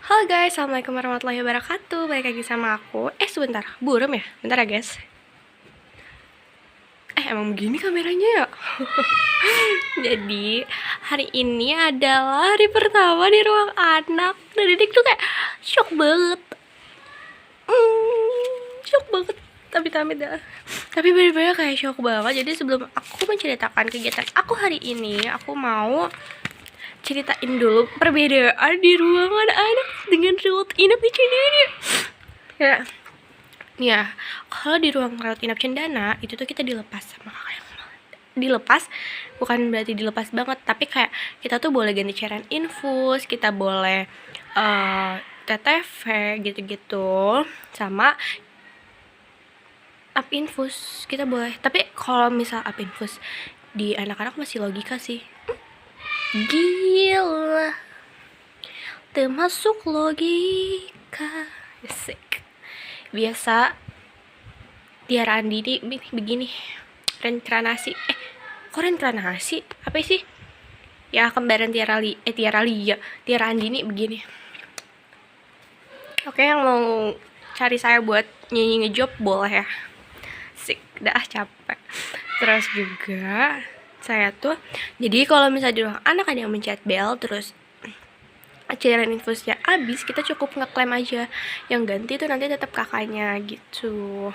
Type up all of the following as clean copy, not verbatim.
Halo guys, assalamualaikum warahmatullahi wabarakatuh. Balik lagi sama aku. Sebentar, burem ya? Bentar ya guys. Emang begini kameranya ya? Jadi, hari ini adalah hari pertama di ruang anak. Dan Didik tuh kayak shock banget. Shock banget. Tapi bener-bener kayak shock banget. Jadi sebelum aku menceritakan kegiatan aku hari ini, aku mau ceritain dulu perbedaan di ruangan anak dengan rawat inap di Cendana. Ya, kalau di ruang rawat inap Cendana itu tuh kita dilepas sama kakak yang dilepas, bukan berarti dilepas banget, tapi kayak kita tuh boleh ganti cairan infus, kita boleh TTV gitu-gitu, sama up infus kita boleh. Tapi kalau misal up infus di anak-anak masih logika sih. Gila, termasuk logika. Asik. Biasa Tiara Andini begini reinkarnasi. Kok reinkarnasi? Apa sih? Ya kembaran Tiara Andini begini. Oke, yang mau cari saya buat nyanyi ngejob boleh ya. Sik, dah capek. Terus juga saya tuh, jadi kalau misalnya di ruang anak ada yang mencet bel, terus cairan infusnya habis, kita cukup ngeklaim aja. Yang ganti tuh nanti tetap kakaknya gitu.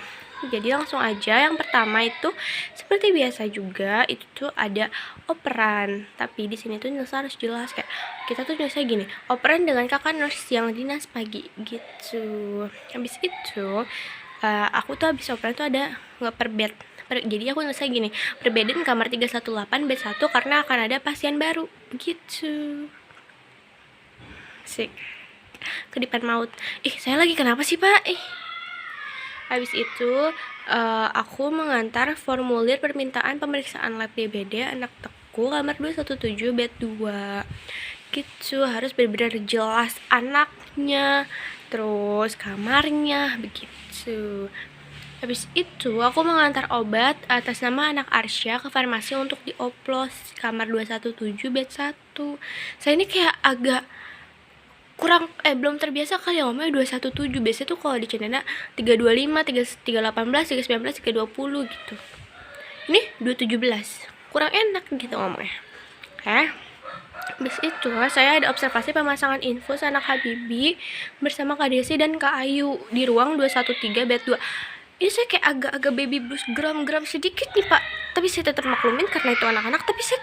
Jadi langsung aja, yang pertama itu seperti biasa juga, itu tuh ada operan. Tapi di sini tuh Nilsa harus jelas, kayak kita tuh biasa gini, operan dengan kakak nurse siang, dinas pagi gitu. Habis itu aku tuh habis operan tuh ada ngeper bed. Jadi aku nilai gini, perbedaan kamar 318 bed 1 karena akan ada pasien baru gitu. Sik, kedipan maut. Saya lagi kenapa sih pak? Habis itu aku mengantar formulir permintaan pemeriksaan lab DBD anak teku kamar 217 bed 2 gitu. Harus benar-benar jelas anaknya, terus kamarnya begitu. Habis itu aku mengantar obat atas nama anak Arsya ke farmasi untuk dioplos kamar 217 bed 1. Saya ini kayak agak kurang belum terbiasa kali ya ngomongnya 217. Biasanya tuh kalau di Cendana 325, 318, 319, 320 gitu. Ini 217. Kurang enak gitu ngomongnya. Habis itu saya ada observasi pemasangan infus anak Habibi bersama Kak Desi dan Kak Ayu di ruang 213 bed 2. Ini saya kayak agak-agak baby blues gram-gram sedikit nih pak, tapi saya tetap maklumin karena itu anak-anak. Tapi saya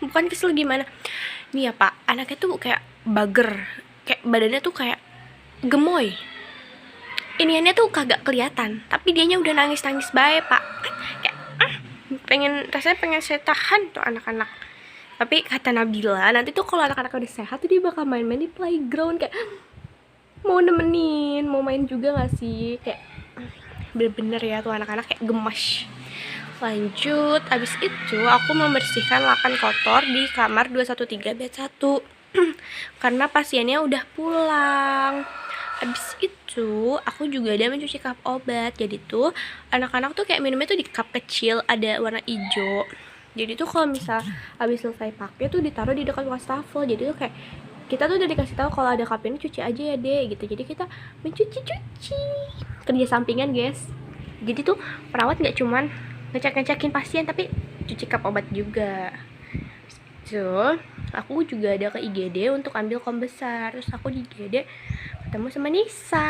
bukan kesel gimana nih ya pak, anaknya tuh kayak bager, kayak badannya tuh kayak gemoy, iniannya tuh kagak kelihatan, tapi dianya udah nangis-nangis bae pak. Kayak rasanya pengen saya tahan tuh anak-anak. Tapi kata Nabila, nanti tuh kalau anak-anak udah sehat tuh dia bakal main-main di playground, kayak mau nemenin, mau main juga gak sih, kayak bener-bener ya tuh anak-anak kayak gemas. Lanjut, abis itu aku membersihkan lakan kotor di kamar 213 bed 1 karena pasiennya udah pulang. Abis itu aku juga ada mencuci cup obat. Jadi tuh anak-anak tuh kayak minumnya tuh di cup kecil ada warna hijau. Jadi tuh kalau misal abis selesai pakai tuh ditaruh di dekat wastafel. Jadi tuh kayak kita tuh udah dikasih tahu kalau ada cup ini cuci aja ya deh gitu. Jadi kita mencuci kerja sampingan guys. Jadi tuh perawat nggak cuman ngecek-ngecekin pasien, tapi cuci cup obat juga. So aku juga ada ke IGD untuk ambil kom besar. Terus aku di IGD ketemu sama Nisa.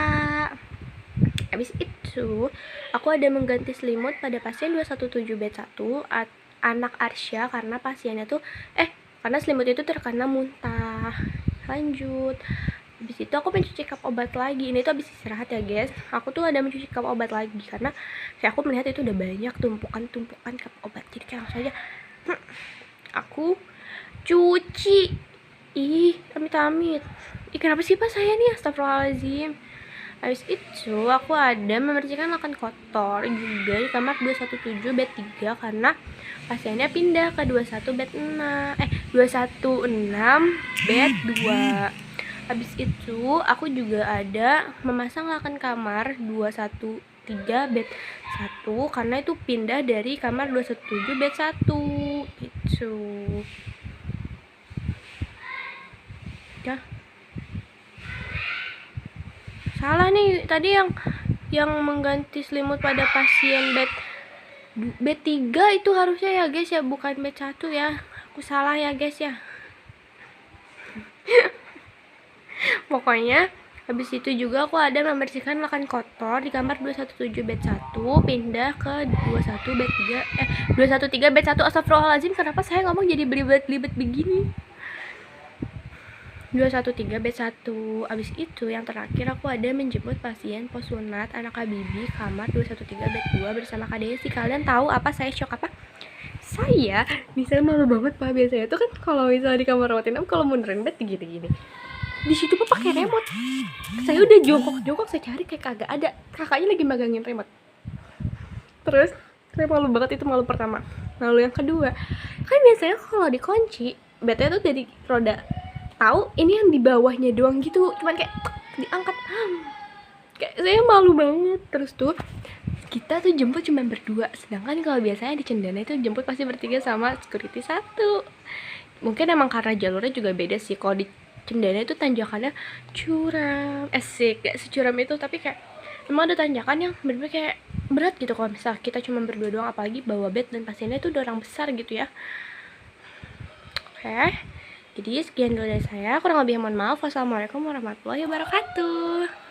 Habis itu aku ada mengganti selimut pada pasien 217 bed 1 anak Arsya karena pasiennya tuh karena selimut itu terkena muntah. Lanjut, habis itu aku mencuci cup obat lagi. Ini tuh habis istirahat ya guys, aku tuh ada mencuci cup obat lagi karena kayak aku melihat itu udah banyak tumpukan cup obat. Jadi kayak langsung aja aku cuci. Amit-amit. Kenapa sih pak saya nih, astagfirullahaladzim. Habis itu aku ada membersihkan lakan kotor juga di kamar 217 bed 3 karena pasiennya pindah ke 216 bed 2. Habis itu aku juga ada memasang lakan kamar 213 bed 1 karena itu pindah dari kamar 217 bed 1 gitu. Ya. salah nih tadi yang mengganti selimut pada pasien bed 3 itu harusnya ya guys ya, bukan bed 1 ya. Aku salah ya guys ya. Pokoknya habis itu juga aku ada membersihkan lakan kotor di kamar 217 bed 1, pindah ke 21 bed 3 213 bed 1. Astagfirullahaladzim, kenapa saya ngomong jadi belibet-belibet begini. 213 bed 1. Abis itu yang terakhir aku ada menjemput pasien pos sunat anak Habibi kamar 213 bed 2 bersama Kak Desi. Kalian tahu apa saya shock apa? Saya malu banget Pak, biasanya tuh kan kalau misalnya di kamar rawat inap kalau beneran bed gini-gini. Di situ Pak pakai remote. Saya udah jongkok saya cari kayak kagak ada. Kakaknya lagi megangin remote. Terus saya malu banget, itu malu pertama. Lalu yang kedua, kan biasanya kalau dikunci bednya tuh dari roda, tahu ini yang di bawahnya doang gitu, cuman kayak diangkat. Kayak saya malu banget. Terus tuh kita tuh jemput cuma berdua, sedangkan kalau biasanya di Cendana itu jemput pasti bertiga sama security 1. Mungkin emang karena jalurnya juga beda sih. Kalau di Cendana itu tanjakannya curam, asik, gak securam itu, tapi kayak emang ada tanjakan yang bener-bener kayak berat gitu kalau misal kita cuma berdua doang, apalagi bawa bed dan pasiennya itu udah orang besar gitu ya. Oke, jadi sekian dulu dari saya, kurang lebih mohon maaf. Wassalamualaikum warahmatullahi wabarakatuh.